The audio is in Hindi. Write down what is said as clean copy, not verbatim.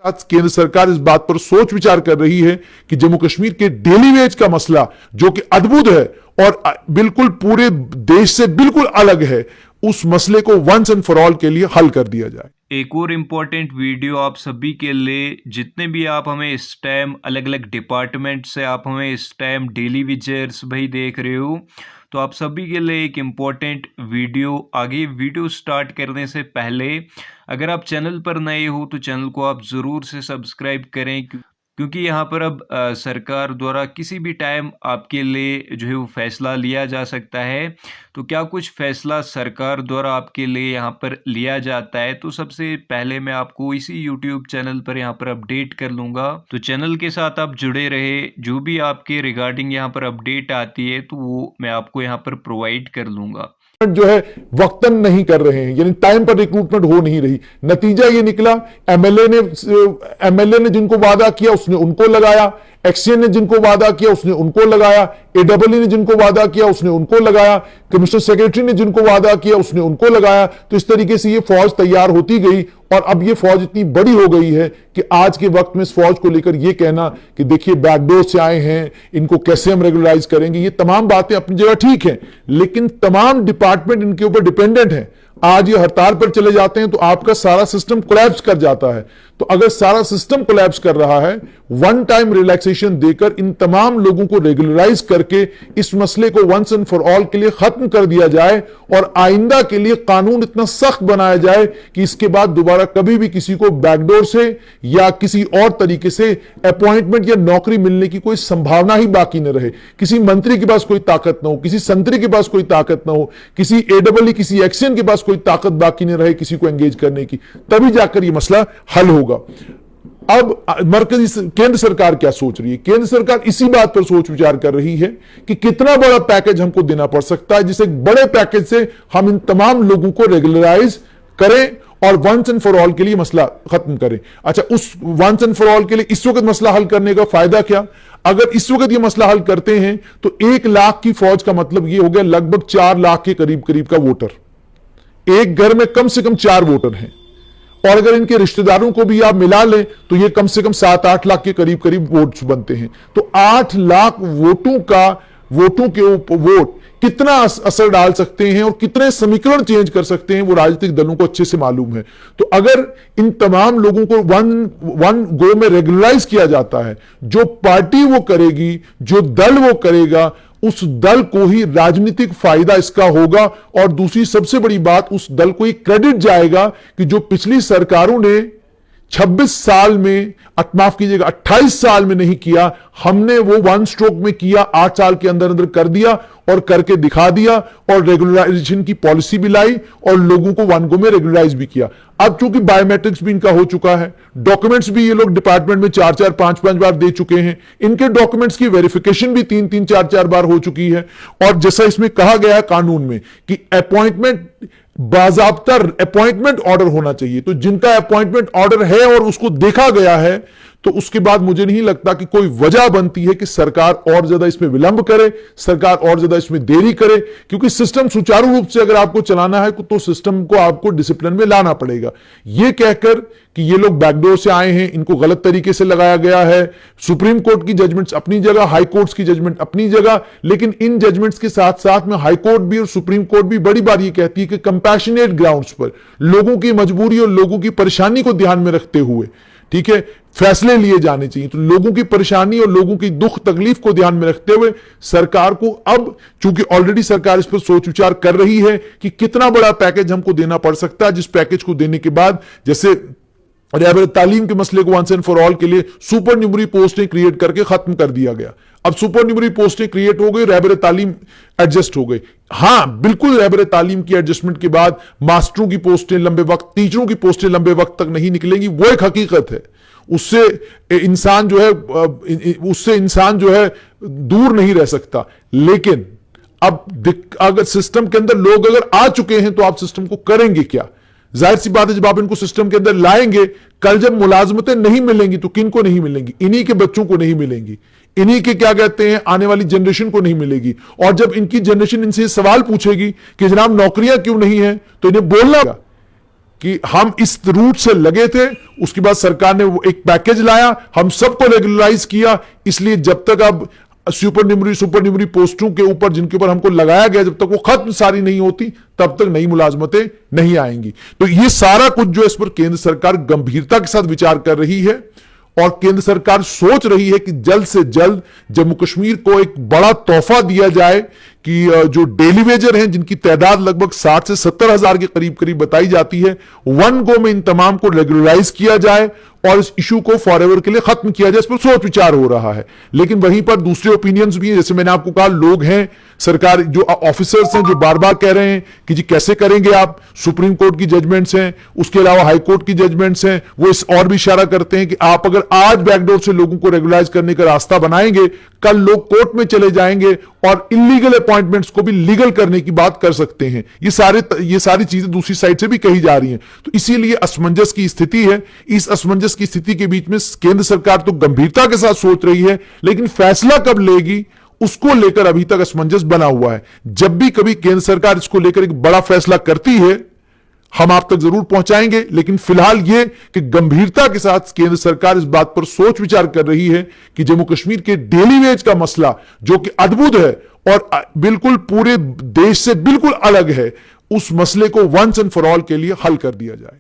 आज केंद्र सरकार इस बात पर सोच विचार कर रही है कि जम्मू कश्मीर के डेली वेज का मसला, जो कि अद्भुत है और बिल्कुल पूरे देश से बिल्कुल अलग है, उस मसले को वंस एंड फॉर ऑल के लिए हल कर दिया जाए। एक और इम्पोर्टेंट वीडियो आप सभी के लिए, जितने भी आप हमें इस टाइम अलग अलग डिपार्टमेंट से आप हमें इस टाइम डेली विजर्स भाई देख रहे हो, तो आप सभी के लिए एक इम्पोर्टेंट वीडियो। आगे वीडियो स्टार्ट करने से पहले अगर आप चैनल पर नए हो तो चैनल को आप ज़रूर से सब्सक्राइब करें, क्योंकि यहाँ पर अब सरकार द्वारा किसी भी टाइम आपके लिए जो है वो फैसला लिया जा सकता है। तो क्या कुछ फैसला सरकार द्वारा आपके लिए यहाँ पर लिया जाता है, तो सबसे पहले मैं आपको इसी YouTube चैनल पर यहाँ पर अपडेट कर लूँगा। तो चैनल के साथ आप जुड़े रहे, जो भी आपके रिगार्डिंग यहाँ पर अपडेट आती है तो वो मैं आपको यहाँ पर प्रोवाइड कर लूँगा। जो है वक्तन नहीं कर रहे हैं, यानी टाइम पर रिक्रूटमेंट हो नहीं रही। नतीजा ये निकला, एमएलए ने जिनको वादा किया उसने उनको लगाया, एक्सचेंज ने जिनको वादा किया उसने उनको लगाया, एडब्ल्यू ने जिनको वादा किया उसने उनको लगाया, कमिश्नर सेक्रेटरी ने जिनको वादा किया उसने उनको लगाया। तो इस तरीके से ये फौज तैयार होती गई और अब ये फौज इतनी बड़ी हो गई है कि आज के वक्त में इस फौज को लेकर ये कहना कि देखिए बैकडोर से आए हैं, इनको कैसे हम रेगुलराइज करेंगे, ये तमाम बातें अपनी जगह ठीक है, लेकिन तमाम डिपार्टमेंट इनके ऊपर डिपेंडेंट हैं। आज ये हड़ताल पर चले जाते हैं तो आपका सारा सिस्टम कोलैप्स कर जाता है। तो अगर सारा सिस्टम कोलैप्स कर रहा है, वन टाइम रिलैक्सेशन देकर इन तमाम लोगों को रेगुलराइज करके इस मसले को वंस एंड फॉर ऑल के लिए खत्म कर दिया जाए और आइंदा के लिए कानून इतना सख्त बनाया जाए कि इसके बाद दोबारा कभी भी किसी को बैकडोर से या किसी और तरीके से अपॉइंटमेंट या नौकरी मिलने की कोई संभावना ही बाकी न रहे। किसी मंत्री के पास कोई ताकत ना हो, किसी संतरी के पास कोई ताकत ना हो, किसी एडब्ल्यू किसी एक्शन के पास कोई ताकत बाकी न रहे किसी को एंगेज करने की, तभी जाकर यह मसला हल होगा। अब मरकजी केंद्र सरकार क्या सोच रही है? केंद्र सरकार इसी बात पर सोच विचार कर रही है कि कितना बड़ा पैकेज हमको देना पड़ सकता है जिसे बड़े पैकेज से हम इन तमाम लोगों को रेगुलराइज करें और वंस एंड फॉर ऑल के लिए मसला खत्म करें। अच्छा, उस वंस एंड फॉर ऑल के लिए इस वक्त मसला हल करने का फायदा क्या? अगर इस वक्त ये मसला हल करते हैं तो 1 लाख की फौज का मतलब ये हो गया लगभग 4 लाख के करीब करीब का वोटर। एक घर में कम से कम 4 वोटर हैं और अगर इनके रिश्तेदारों को भी आप मिला लें तो ये कम से कम 7-8 लाख के करीब करीब वोट्स बनते हैं। तो 8 लाख वोटों के ऊपर वोट कितना असर डाल सकते हैं और कितने समीकरण चेंज कर सकते हैं वो राजनीतिक दलों को अच्छे से मालूम है। तो अगर इन तमाम लोगों को वन गो में रेगुलराइज किया जाता है, जो पार्टी वो करेगी, जो दल वो करेगा, उस दल को ही राजनीतिक फायदा इसका होगा। और दूसरी सबसे बड़ी बात, उस दल को ही क्रेडिट जाएगा कि जो पिछली सरकारों ने 26 साल में, माफ कीजिएगा 28 साल में नहीं किया, हमने वो वन स्ट्रोक में किया, 8 साल के अंदर अंदर कर दिया और करके दिखा दिया और रेगुलराइजेशन की पॉलिसी भी लाई और लोगों को वन गो में रेगुलराइज भी किया। अब चूंकि बायोमेट्रिक्स भी इनका हो चुका है, डॉक्यूमेंट्स भी ये लोग डिपार्टमेंट में 4-4, 5-5 बार दे चुके हैं, इनके डॉक्यूमेंट्स की वेरिफिकेशन भी 3-3, 4-4 बार हो चुकी है। और जैसा इसमें कहा गया है कानून में कि अपॉइंटमेंट, बाज़ाब्ता अपॉइंटमेंट ऑर्डर होना चाहिए। तो जिनका अपॉइंटमेंट ऑर्डर है और उसको देखा गया है, तो उसके बाद मुझे नहीं लगता कि कोई वजह बनती है कि सरकार और ज्यादा इसमें विलंब करे, सरकार और ज्यादा इसमें देरी करे, क्योंकि सिस्टम सुचारू रूप से अगर आपको चलाना है तो सिस्टम को आपको डिसिप्लिन में लाना पड़ेगा। यह कहकर कि ये लोग बैकडोर से आए हैं, इनको गलत तरीके से लगाया गया है। सुप्रीम कोर्ट की जजमेंट्स अपनी जगह, हाई कोर्ट्स की जजमेंट अपनी जगह, लेकिन इन जजमेंट्स के साथ साथ में हाई कोर्ट भी और सुप्रीम कोर्ट भी बड़ी बार ये कहती है कि कंपैशनेट ग्राउंड्स पर लोगों की मजबूरी और लोगों की परेशानी को ध्यान में रखते हुए, ठीक है, फैसले लिए जाने चाहिए। तो लोगों की परेशानी और लोगों की दुख तकलीफ को ध्यान में रखते हुए सरकार को अब, चूंकि ऑलरेडी सरकार इस पर सोच विचार कर रही है कि कितना बड़ा पैकेज हमको देना पड़ सकता है, जिस पैकेज को देने के बाद जैसे रहबर तालीम के मसले को वंस एंड फॉर ऑल के लिए सुपर न्यूमरी पोस्टें क्रिएट करके खत्म कर दिया गया। अब सुपर न्यूमरी पोस्टें क्रिएट हो गई, रहबर तालीम एडजस्ट हो गई। हां, बिल्कुल रहबर तालीम की एडजस्टमेंट के बाद मास्टरों की पोस्टें लंबे वक्त, टीचरों की पोस्टें लंबे वक्त तक नहीं निकलेंगी, वो एक हकीकत है। उससे इंसान जो है दूर नहीं रह सकता। लेकिन अब अगर सिस्टम के अंदर लोग अगर आ चुके हैं तो आप सिस्टम को करेंगे क्या? जाहिर सी बात है, जब आप इनको सिस्टम के अंदर लाएंगे, कल जब मुलाजमतें नहीं मिलेंगी तो किन को नहीं मिलेंगी? इन्हीं के बच्चों को नहीं मिलेंगी, इन्हीं के क्या कहते हैं आने वाली जनरेशन को नहीं मिलेगी। और जब इनकी जनरेशन इनसे सवाल पूछेगी कि जनाब नौकरियां क्यों नहीं है, तो इन्हें बोलना कि हम इस रूट से लगे थे, उसके बाद सरकार ने वो एक पैकेज लाया, हम सबको रेगुलराइज किया, इसलिए जब तक अब सुपर न्यूमरी पोस्टों के ऊपर जिनके ऊपर हमको लगाया गया, जब तक वो खत्म सारी नहीं होती तब तक नई मुलाजमतें नहीं आएंगी। तो ये सारा कुछ जो इस पर केंद्र सरकार गंभीरता के साथ विचार कर रही है और केंद्र सरकार सोच रही है कि जल्द से जल्द जम्मू कश्मीर को एक बड़ा तोहफा दिया जाए कि जो डेली वेजर हैं जिनकी तादाद लगभग 60 से 70 हजार के करीब करीब बताई जाती है, वन गो में इन तमाम को रेगुलराइज किया जाए और इस इशू को फॉरएवर के लिए खत्म किया जाए। इस पर सोच विचार हो रहा है, लेकिन वहीं पर दूसरे ओपिनियंस भी हैं। जैसे मैंने आपको कहा, लोग हैं सरकार जो ऑफिसर्स हैं जो बार बार कह रहे हैं कि जी कैसे करेंगे आप, सुप्रीम कोर्ट की जजमेंट्स हैं, उसके अलावा हाई कोर्ट की जजमेंट्स हैं, वो इस और भी इशारा करते हैं कि आप अगर आज बैकडोर से लोगों को रेगुलराइज करने का रास्ता बनाएंगे, कल लोग कोर्ट में चले जाएंगे और इलीगल अपॉइंटमेंट्स को भी लीगल करने की बात कर सकते हैं। ये सारी चीजें दूसरी साइड से भी कही जा रही हैं। तो इसीलिए असमंजस की स्थिति है। इस असमंजस की स्थिति के बीच में केंद्र सरकार तो गंभीरता के साथ सोच रही है, लेकिन फैसला कब लेगी उसको लेकर अभी तक असमंजस बना हुआ है। जब भी कभी केंद्र सरकार इसको लेकर एक बड़ा फैसला करती है, हम आप तक जरूर पहुंचाएंगे, लेकिन फिलहाल यह कि गंभीरता के साथ केंद्र सरकार इस बात पर सोच विचार कर रही है कि जम्मू कश्मीर के डेली वेज का मसला, जो कि अद्भुत है और बिल्कुल पूरे देश से बिल्कुल अलग है, उस मसले को वंस एंड फॉर ऑल के लिए हल कर दिया जाए।